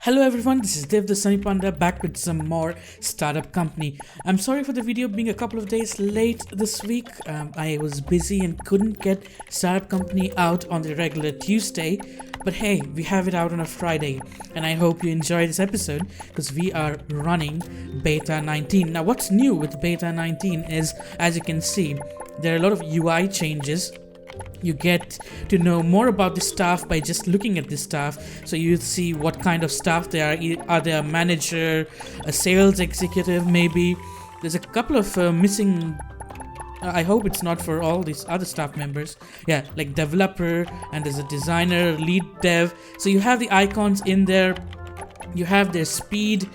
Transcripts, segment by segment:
Hello everyone, this is Dev the Sunny Panda back with some more startup company. I'm sorry for the video being a couple of days late this week. I was busy and couldn't get startup company out on the regular Tuesday. But hey, we have it out on a Friday and I hope you enjoy this episode because we are running beta 19. Now what's new with beta 19 is, as you can see, there are a lot of UI changes. You get to know more about the staff by just looking at the staff. So you see what kind of staff they are. Are they a manager, a sales executive maybe? There's a couple of missing. I hope it's not for all these other staff members. Yeah, like developer, and there's a designer, lead dev. So you have the icons in there. You have their speed.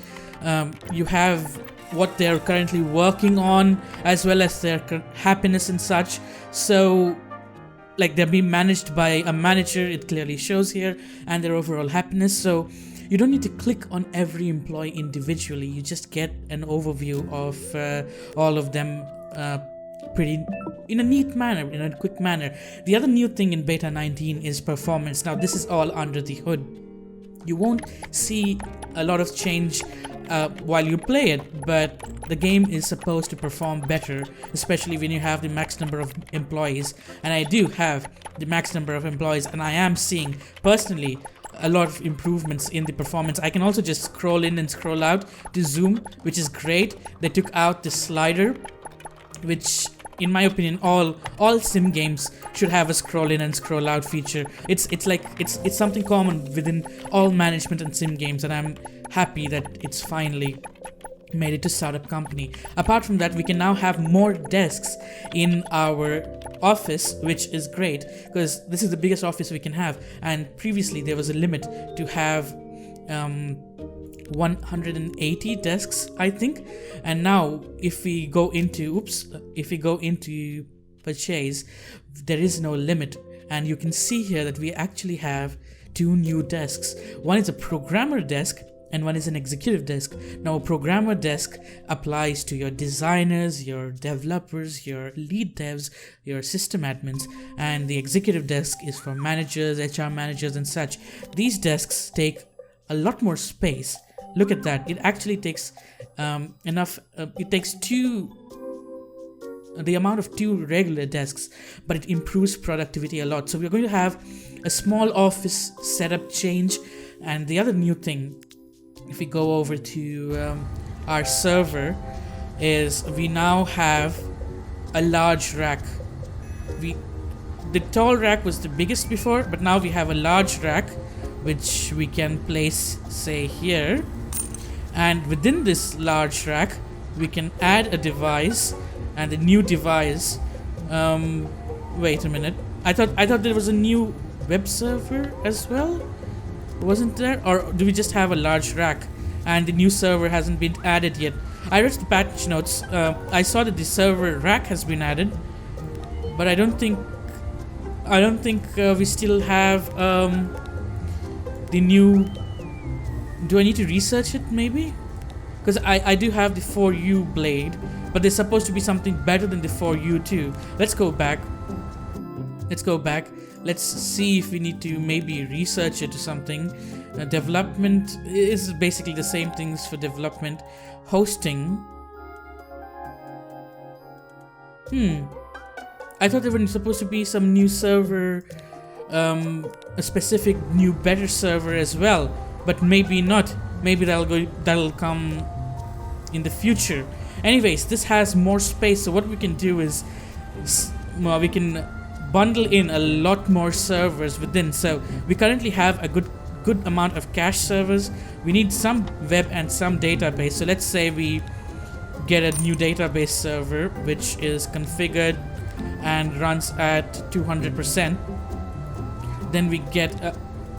You have what they're currently working on, as well as their happiness and such. So like they're being managed by a manager, it clearly shows here, and their overall happiness. So you don't need to click on every employee individually. You just get an overview of all of them pretty in a neat manner, in a quick manner. The other new thing in beta 19 is performance. Now this is all under the hood. You won't see a lot of change while you play it, but the game is supposed to perform better, especially when you have the max number of employees. And I do have the max number of employees, and I am seeing personally a lot of improvements in the performance. I can also just scroll in and scroll out to zoom, which is great. They took out the slider, which in my opinion all sim games should have a scroll in and scroll out feature. It's something common within all management and sim games, and I'm happy that it's finally made it to startup company. Apart from that, we can now have more desks in our office, which is great because this is the biggest office we can have, and previously there was a limit to have 180 desks, I think. And now if we go into purchase, there is no limit, and you can see here that we actually have two new desks. One is a programmer desk and one is an executive desk. Now a programmer desk applies to your designers, your developers, your lead devs, your system admins, and the executive desk is for managers, HR managers and such. These desks take a lot more space. Look at that. It actually takes it takes the amount of two regular desks, but it improves productivity a lot. So we're going to have a small office setup change. And the other new thing, if we go over to our server, is we now have a large rack. The tall rack was the biggest before, but now we have a large rack which we can place, say, here. And within this large rack we can add a device, and the new device, wait a minute, I thought there was a new web server as well, wasn't there? Or do we just have a large rack and the new server hasn't been added yet? I read the patch notes. I saw that the server rack has been added, but I don't think we still have the new. Do I need to research it maybe? Because I do have the 4U blade, but there's supposed to be something better than the 4U too. Let's go back. Let's see if we need to maybe research it or something. Development is basically the same things for development. Hosting. I thought there was supposed to be some new server, a specific new better server as well, but maybe not. Maybe that'll come in the future. Anyways, this has more space, so what we can do is we can bundle in a lot more servers within. So we currently have a good amount of cache servers. We need some web and some database. So let's say we get a new database server which is configured and runs at 200%. Then we get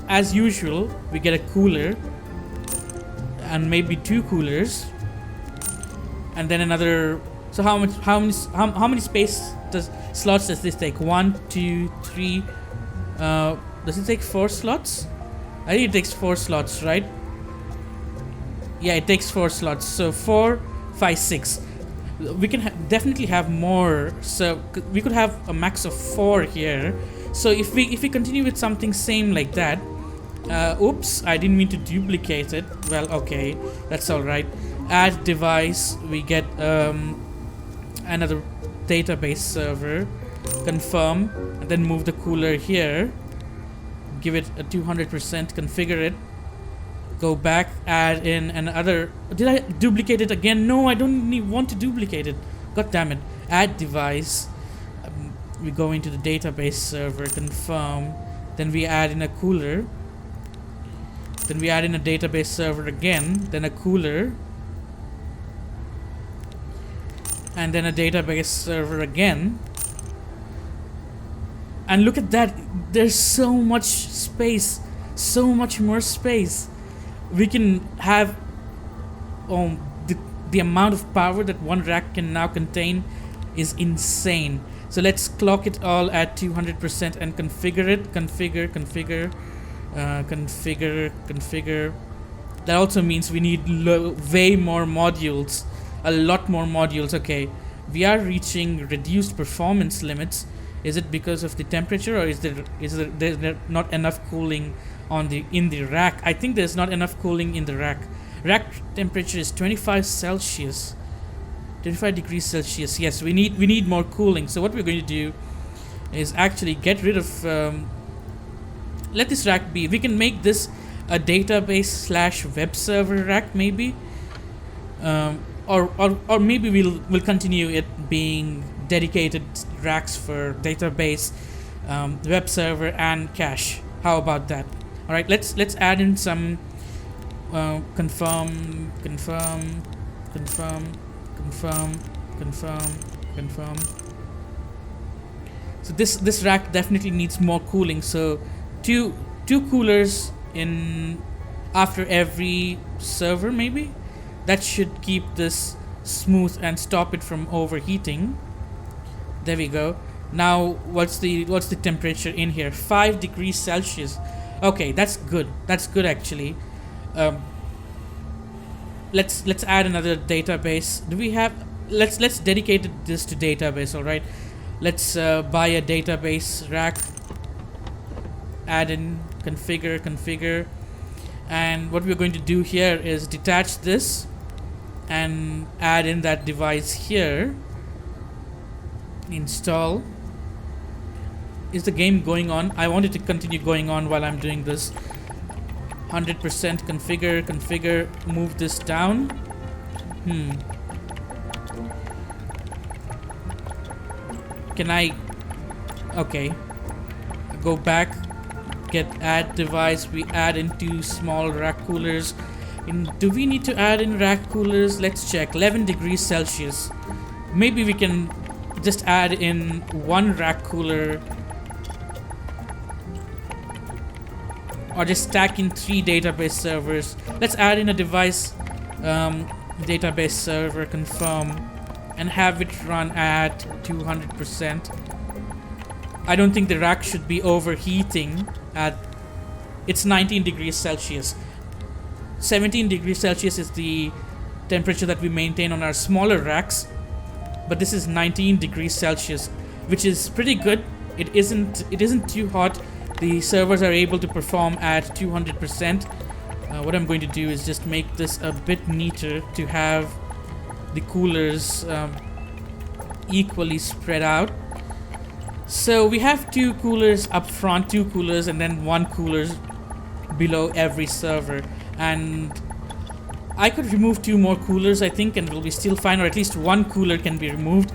as usual, we get a cooler and maybe two coolers, and then another. So how many slots does this take? 1, 2, 3. Does it take 4 slots? I think it takes 4 slots, right? Yeah, it takes 4 slots. So 4, 5, 6. We can definitely have more. So we could have a max of 4 here. So if we continue with something same like that, Oops, I didn't mean to duplicate it. Well, okay, that's alright. Add device, we get another database server. Confirm, and then move the cooler here. Give it a 200%, configure it. Go back, add in another. Did I duplicate it again? No, I don't want to duplicate it. God damn it. Add device. We go into the database server, confirm. Then we add in a cooler. Then we add in a database server again. Then a cooler. And then a database server again. And look at that. There's so much space. So much more space. We can have the amount of power that one rack can now contain is insane. So let's clock it all at 200% and configure it. Configure. That also means we need way more modules. A lot more modules. Okay, we are reaching reduced performance limits. Is it because of the temperature, or is there not enough cooling in the rack? I think there's not enough cooling in the rack. Rack temperature is 25 Celsius. 25 degrees Celsius. Yes, we need more cooling. So what we're going to do is actually get rid of let this rack be. We can make this a database / web server rack maybe. Or maybe we'll continue it being dedicated racks for database, web server and cache. How about that? All right, let's add in some confirm. So this rack definitely needs more cooling. So two coolers in after every server maybe. That should keep this smooth and stop it from overheating. There we go. Now what's the temperature in here? 5 degrees Celsius. Okay, that's good. That's good actually. Let's add another database. Do we have? Let's dedicate this to database. All right. Let's buy a database rack. Add in configure, and what we're going to do here is detach this and add in that device here. Install. Is the game going on? I want it to continue going on while I'm doing this. 100% configure, move this down. Can I? Okay. Go back, get add device. We add in 2 small rack coolers. Do we need to add in rack coolers? Let's check. 11 degrees Celsius. Maybe we can just add in 1 rack cooler, or just stack in 3 database servers. Let's add in a device database server, confirm, and have it run at 200%. I don't think the rack should be overheating at it's 19 degrees Celsius. 17 degrees Celsius is the temperature that we maintain on our smaller racks, but this is 19 degrees Celsius, which is pretty good. It isn't too hot. The servers are able to perform at 200%. What I'm going to do is just make this a bit neater to have the coolers equally spread out. So we have 2 coolers up front, 2 coolers, and then 1 cooler below every server. And I could remove 2 more coolers, I think, and we'll be still fine, or at least 1 cooler can be removed.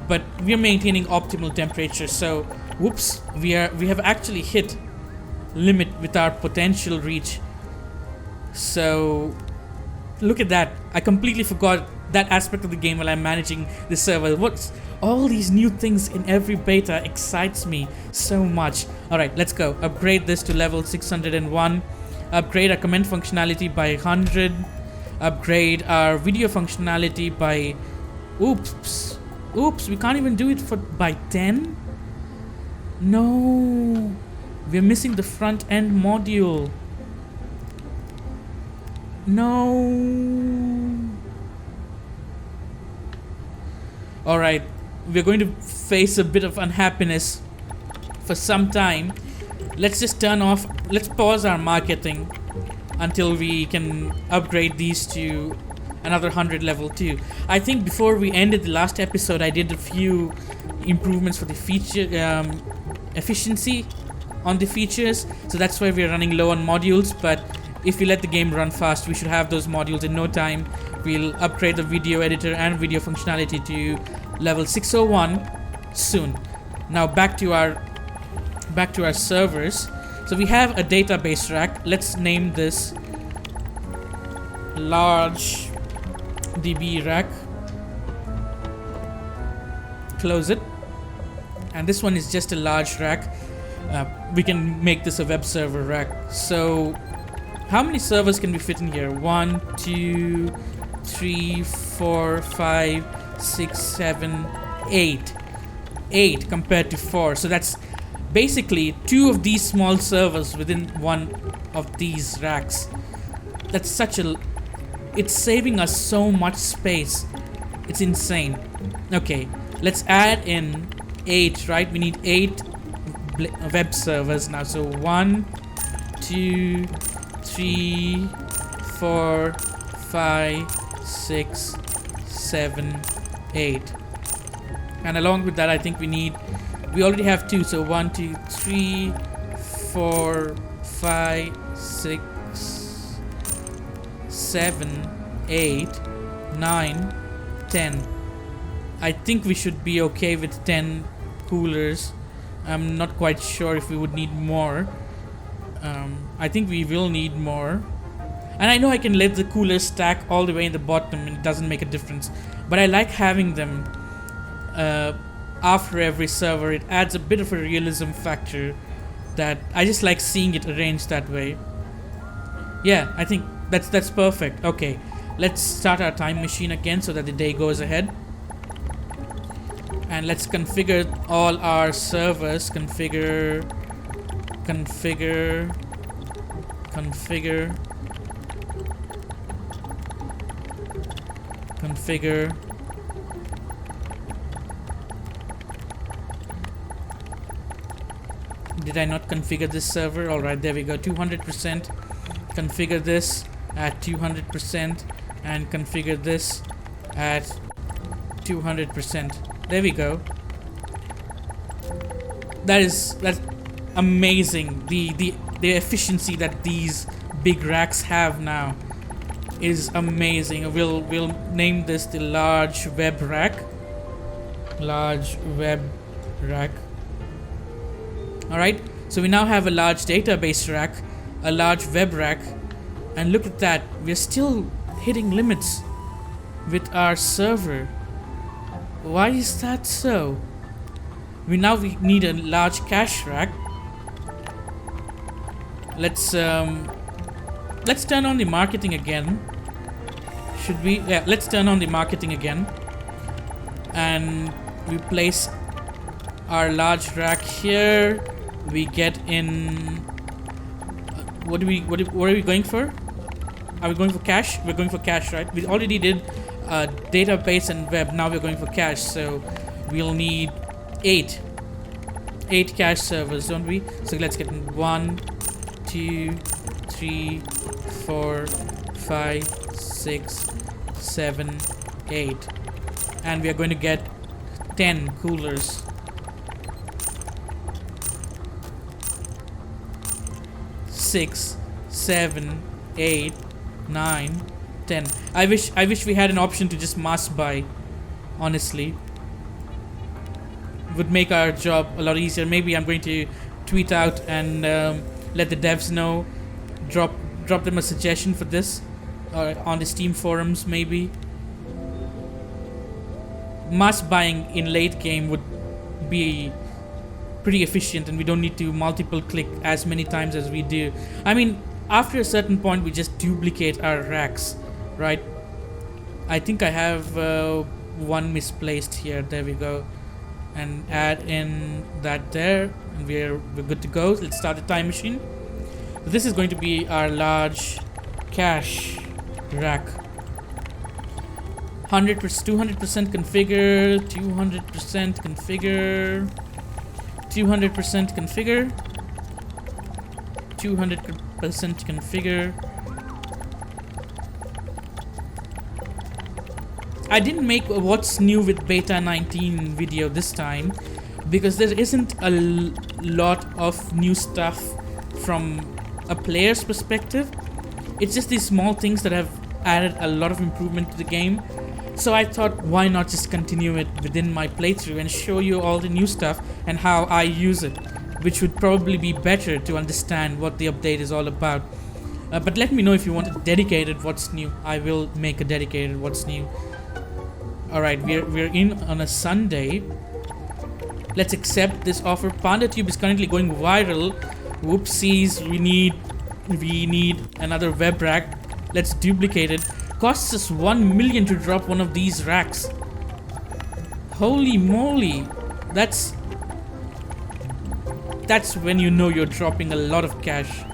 But we're maintaining optimal temperature. So, whoops, we have actually hit limit with our potential reach. So, look at that. I completely forgot that aspect of the game while I'm managing the server. What's all these new things in every beta excites me so much. Alright, let's go. Upgrade this to level 601. Upgrade our comment functionality by 100. Upgrade our video functionality by... Oops, we can't even do it by 10? No, we're missing the front end module. No. Alright, we're going to face a bit of unhappiness for some time. let's just turn off, let's pause our marketing until we can upgrade these to another 100 level too. I think before we ended the last episode, I did a few improvements for the feature efficiency on the features, so that's why we're running low on modules. But if we let the game run fast, we should have those modules in no time. We'll upgrade the video editor and video functionality to level 601 soon. Now back to our servers. So we have a database rack. Let's name this large DB rack. Close it. And this one is just a large rack. We can make this a web server rack. So how many servers can we fit in here? 1, 2, 3, 4, 5, 6, 7, 8. 8 compared to 4. So that's basically 2 of these small servers within one of these racks. That's such a... It's saving us so much space. It's insane. Okay, let's add in 8, right? We need 8 web servers now. So 1, 2, 3, 4, 5, 6, 7, 8. And along with that, I think we already have 2. So 1, 2, 3, 4, 5, 6, 7, 8, 9, 10. I think we should be okay with 10 coolers. I'm not quite sure if we would need more. I think we will need more. And I know I can let the coolers stack all the way in the bottom and it doesn't make a difference. But I like having them after every server. It adds a bit of a realism factor that I just like seeing it arranged that way. Yeah, I think that's perfect. Okay, let's start our time machine again so that the day goes ahead. And let's configure all our servers. Configure. Did I not configure this server? Alright, there we go. 200%. Configure this at 200% and configure this at 200%. There we go. That's amazing. The efficiency that these big racks have now is amazing. We'll name this the large web rack. Large web rack. Alright, so we now have a large database rack, a large web rack, and look at that, we're still hitting limits with our server. Why is that so? We need a large cache rack. Let's turn on the marketing again. Should we? Yeah, let's turn on the marketing again. And we place our large rack here. We get in. What are we going for? Are we going for cache? We're going for cache, right? We already did database and web. Now we're going for cache. So we'll need 8 cache servers, don't we? So let's get 1, 2, 3, 4, 5, 6, 7, 8, and we are going to get 10 coolers. Six, 7, 8, 9, 10. I wish we had an option to just mass buy. Honestly, would make our job a lot easier. Maybe I'm going to tweet out and let the devs know. Drop them a suggestion for this on the Steam forums. Maybe mass buying in late game would be pretty efficient, and we don't need to multiple click as many times as we do. I mean, after a certain point, we just duplicate our racks, right? I think I have one misplaced here. There we go, and add in that there, and we're good to go. Let's start the time machine. This is going to be our large cache rack. 200% configure, 200% configure, 200% configure. 200% configure. I didn't make a what's new with beta 19 video this time because there isn't a lot of new stuff from a player's perspective. It's just these small things that have added a lot of improvement to the game. So I thought, why not just continue it within my playthrough and show you all the new stuff and how I use it, which would probably be better to understand what the update is all about. But let me know if you want a dedicated what's new. I will make a dedicated what's new. Alright, we're in on a Sunday. Let's accept this offer. Panda Tube is currently going viral. Whoopsies, we need another web rack. Let's duplicate it. Costs us 1 million to drop one of these racks. Holy moly. That's when you know you're dropping a lot of cash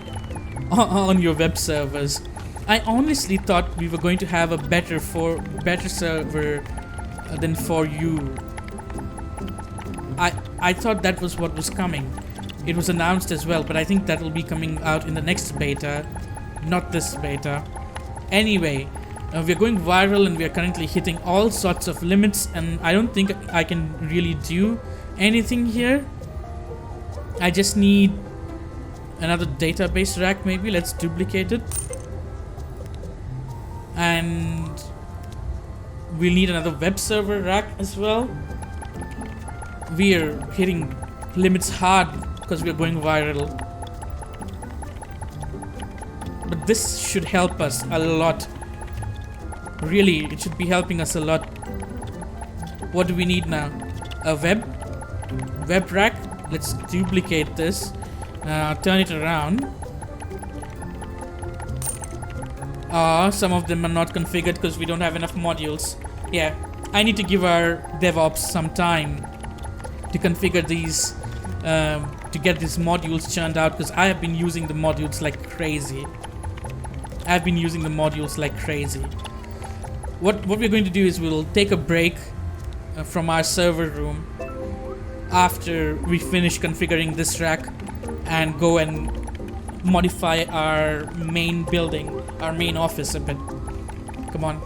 on your web servers. I honestly thought we were going to have a better server than for you. I thought that was what was coming. It was announced as well, but I think that will be coming out in the next beta, not this beta. Anyway, we're going viral and we are currently hitting all sorts of limits, and I don't think I can really do anything here. I just need another database rack maybe. Let's duplicate it. And we'll need another web server rack as well. We're hitting limits hard because we're going viral. But this should help us a lot. Really, it should be helping us a lot. What do we need now? A web rack. Let's duplicate this. Turn it around. Some of them are not configured because we don't have enough modules. Yeah, I need to give our DevOps some time to configure these, to get these modules churned out, because I have been using the modules like crazy. What we're going to do is we'll take a break from our server room after we finish configuring this rack and go and modify our main building, our main office a bit. Come on,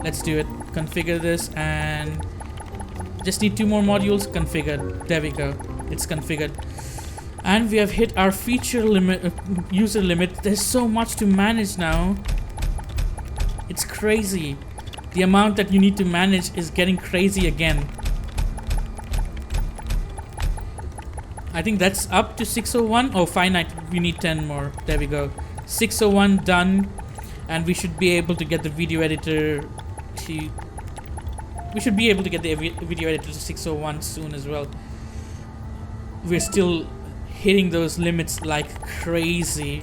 let's do it. Configure this and just need 2 more modules. Configured. There we go. It's configured. And we have hit our feature limit, user limit. There's so much to manage now. It's crazy. The amount that you need to manage is getting crazy again. I think that's up to 601. Oh, finite. We need 10 more. There we go. 601 done. And we should be able to get the video editor to... We should be able to get the video editor to 601 soon as well. We're still hitting those limits like crazy.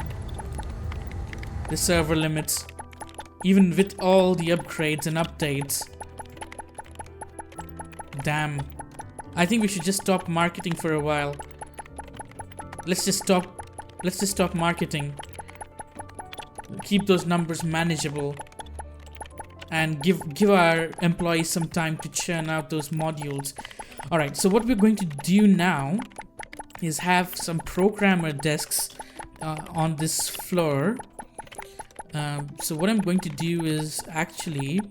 The server limits. Even with all the upgrades and updates. Damn. I think we should just stop marketing for a while. Let's just stop marketing. Keep those numbers manageable. And give our employees some time to churn out those modules. Alright, so what we're going to do now is have some programmer desks on this floor. So what I'm going to do is actually...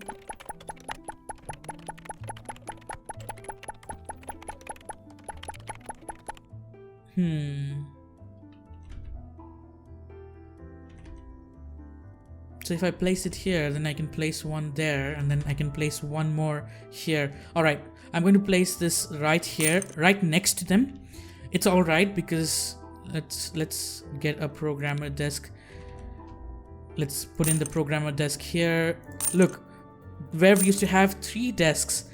So if I place it here, then I can place one there, and then I can place one more here. Alright, I'm going to place this right here, right next to them. It's alright because let's get a programmer desk. Let's put in the programmer desk here. Look, where we used to have 3 desks,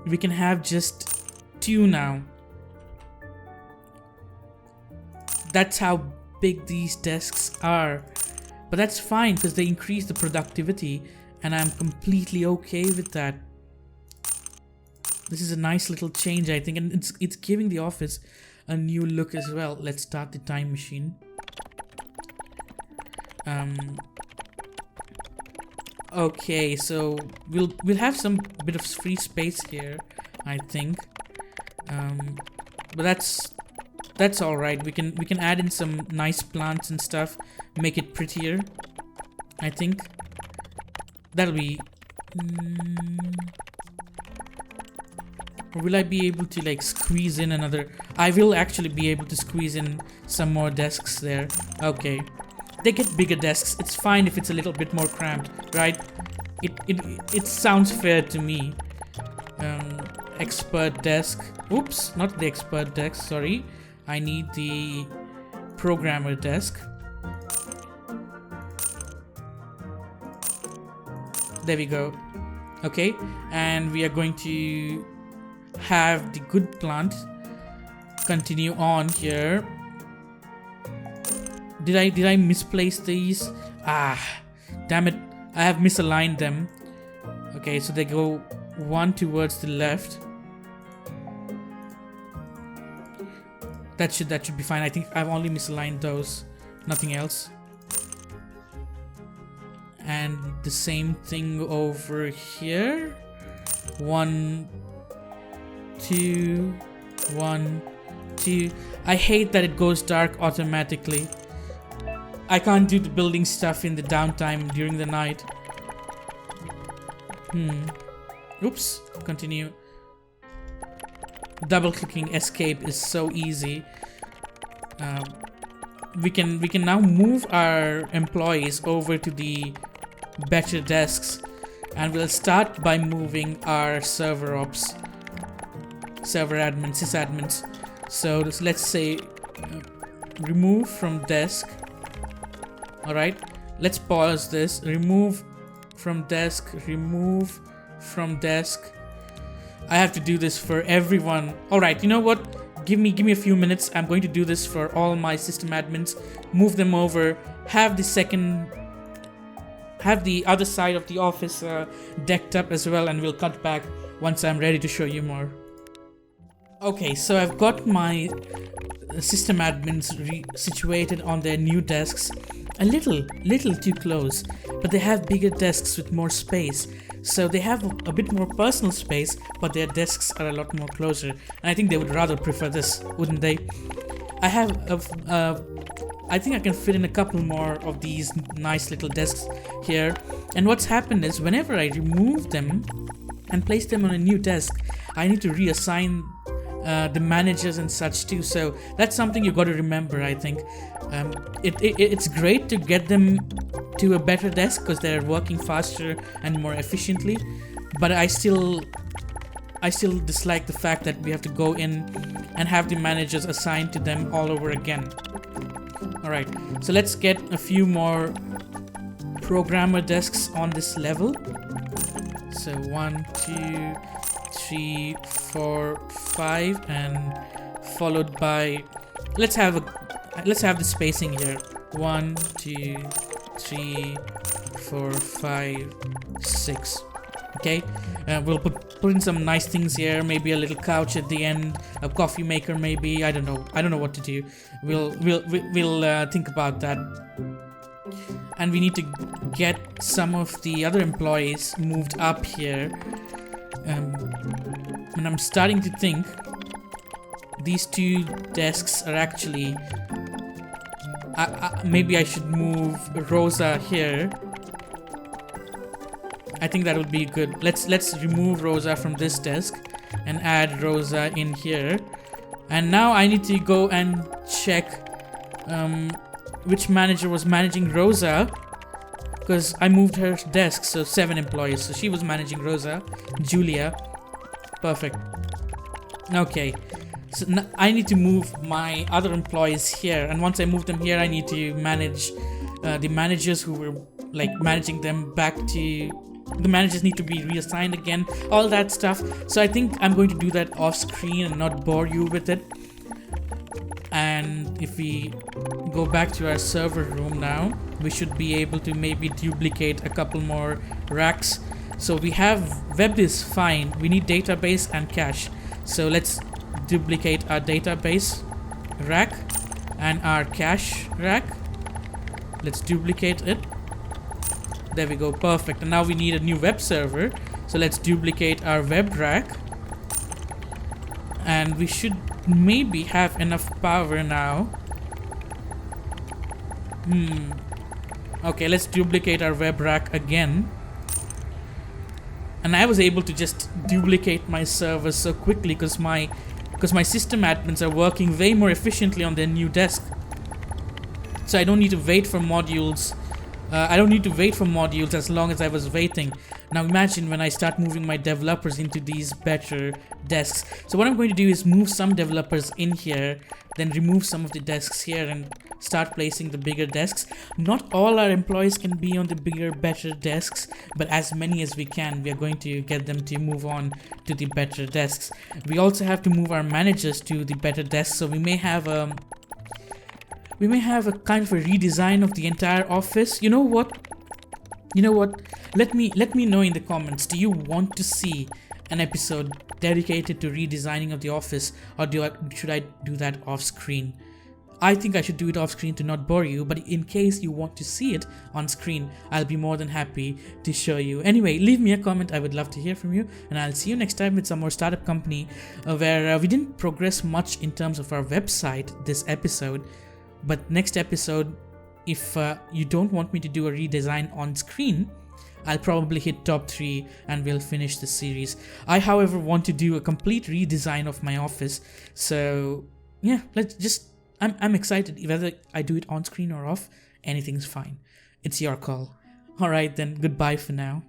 we can have just 2 now. That's how big these desks are. But that's fine because they increase the productivity, and I'm completely okay with that. This is a nice little change, I think, and it's giving the office a new look as well. Let's start the time machine. Okay, so we'll have some bit of free space here, I think. But that's all right. We can add in some nice plants and stuff, make it prettier. I think that'll be. Or will I be able to like squeeze in another? I will actually be able to squeeze in some more desks there. Okay, they get bigger desks. It's fine if it's a little bit more cramped, right? It sounds fair to me. Expert desk. Oops, not the expert desk. Sorry, I need the programmer desk. There we go. Okay, and we are going to have the good plant continue on here. Did I misplace these? Ah, damn it, I have misaligned them. Okay, so they go one towards the left. That should be fine. I think I've only misaligned those, nothing else. And the same thing over here. 1, 2, 1, 2. I hate that it goes dark automatically. I can't do the building stuff in the downtime during the night. Oops. Continue. Double clicking escape is so easy. We can now move our employees over to the better desks, and we'll start by moving our server admins, sysadmins. So let's say remove from desk. Alright, let's pause this. Remove from desk, remove from desk. I have to do this for everyone. Alright, you know what? Give me a few minutes. I'm going to do this for all my system admins. Move them over. Have the other side of the office decked up as well, and we'll cut back once I'm ready to show you more. Okay, so I've got my system admins situated on their new desks. A little too close, but they have bigger desks with more space. So they have a bit more personal space, but their desks are a lot more closer. And I think they would rather prefer this, wouldn't they? I think I can fit in a couple more of these nice little desks here. And what's happened is whenever I remove them and place them on a new desk, I need to reassign the managers and such too. So that's something you got to remember. I think it's great to get them to a better desk because they're working faster and more efficiently, but I still dislike the fact that we have to go in and have the managers assigned to them all over again. Alright, so let's get a few more programmer desks on this level. So 1, 2, 3, 4, 5, and followed by let's have the spacing here. 1, 2, 3, 4, 5, 6. Okay, we'll put in some nice things here. Maybe a little couch at the end, a coffee maker, maybe. I don't know what to do. We'll think about that. And we need to get some of the other employees moved up here. And I'm starting to think these two desks are actually. Maybe I should move Rosa here. I think that would be good. Let's remove Rosa from this desk and add Rosa in here. And now I need to go and check which manager was managing Rosa, because I moved her desk. So 7 employees. So she was managing Rosa, Julia. Perfect. Okay. So I need to move my other employees here, and once I move them here, I need to manage the managers who were like managing them back to. The managers need to be reassigned again, all that stuff. So I think I'm going to do that off screen and not bore you with it. And if we go back to our server room now, we should be able to maybe duplicate a couple more racks. So we have web is fine. We need database and cache. So let's duplicate our database rack and our cache rack. Let's duplicate it. There we go, perfect. And now we need a new web server. So let's duplicate our web rack. And we should maybe have enough power now. Okay, let's duplicate our web rack again. And I was able to just duplicate my server so quickly because my system admins are working way more efficiently on their new desk. So I don't need to wait for modules. I don't need to wait for modules as long as I was waiting. Now imagine when I start moving my developers into these better desks. So what I'm going to do is move some developers in here, then remove some of the desks here and start placing the bigger desks. Not all our employees can be on the bigger, better desks, but as many as we can, we are going to get them to move on to the better desks. We also have to move our managers to the better desks, so we may have a kind of a redesign of the entire office. You know what? Let me know in the comments. Do you want to see an episode dedicated to redesigning of the office, or should I do that off screen? I think I should do it off screen to not bore you, but in case you want to see it on screen, I'll be more than happy to show you. Anyway, leave me a comment. I would love to hear from you, and I'll see you next time with some more startup company where we didn't progress much in terms of our website this episode. But next episode, if you don't want me to do a redesign on screen, I'll probably hit top 3 and we'll finish the series. I, however, want to do a complete redesign of my office. So yeah, I'm excited. Whether I do it on screen or off, anything's fine. It's your call. Alright then, goodbye for now.